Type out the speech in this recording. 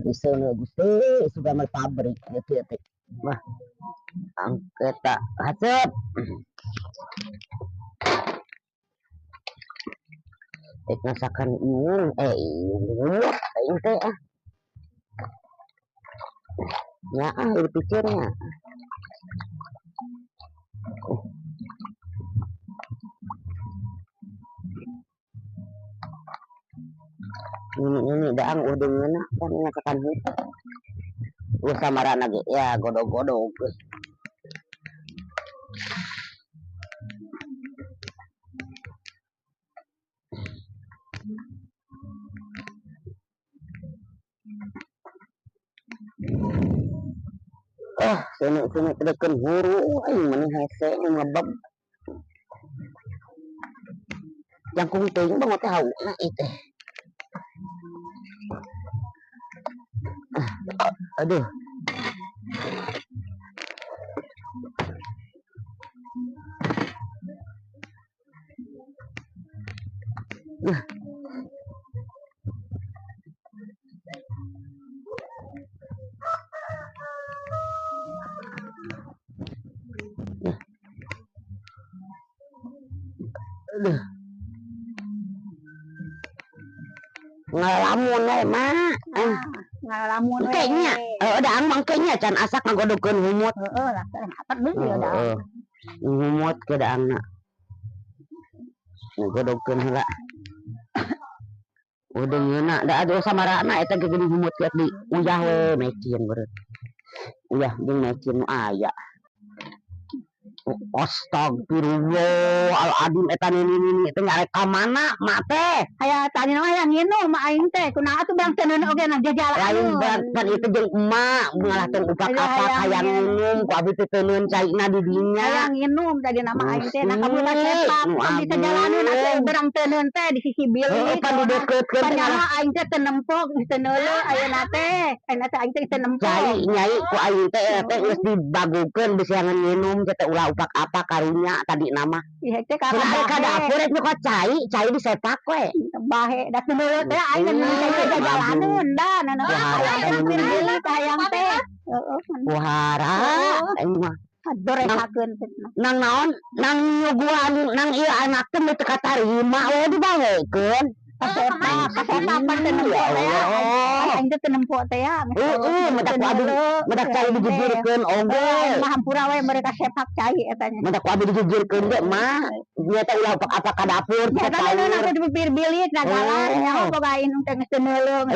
Bisa na gusto suka mal pabrik gitu. Wah, angket tak hasep. Tek nasakan ini teh ah. Ya berpikirnya. Ini daang udah ngena kan nasakan itu. Wah samaran lagi ya godog-godog. Sini kedekan huru aing mana hese ngebab. Yang kunting banget tahu nah itu. Aduh. Aduh. Ngalamun mak. Ngalamun kayaknya udah mangkanya can asak ngagodokeun humut. lah apa deui da. Humut ke daangna. Ngagodokeun heula. Udah ngeuna da ado samarana eta ge geuning humut liat di uyah we mecin beureut. Uyah jeung mecin nu aya. Astagfirullahaladzim eta nini teh ngarek ka mana mak teh Aya tadi mah aya nginum mak aing teh kunaha atuh bang teuneun oge na jajalan lain banget itu jeung emak ngalah tong upak apa hayang nginum ku abi teh teuneun caina di dinya aya nginum tadi nama aing teh na kabul ka sepak bisa jalaneun atuh berang teuneun teh di sisi bilik pan dideukeutkeun padahal aing teh teu nempok teu neuleuh ayeuna teh aing teh teu nempok cai nyai ku aing teh geus dibagukeun bisa nginum teh ulah upak apa karunya tadi nama ieu teh ka dapur eta kok cai disepak we bahe da teu neuleuh teh aing teh jalaneun da aing bilik hayang teh kuhara aing mah doresakeun nang naon nang nyuguhan nang ieu anak teh teu katarima we dibahekeun kasepak teu nempok teh aing teh teu nempok teh ya medak cai dijujurkeun oge mah hampura we mereka sepak cai eta nya medak abi dijujurkeun ge mah ieu teh ulah apa ka dapur kita tahu na di bilik da jalan nya boga aing teh geus teu neuleuh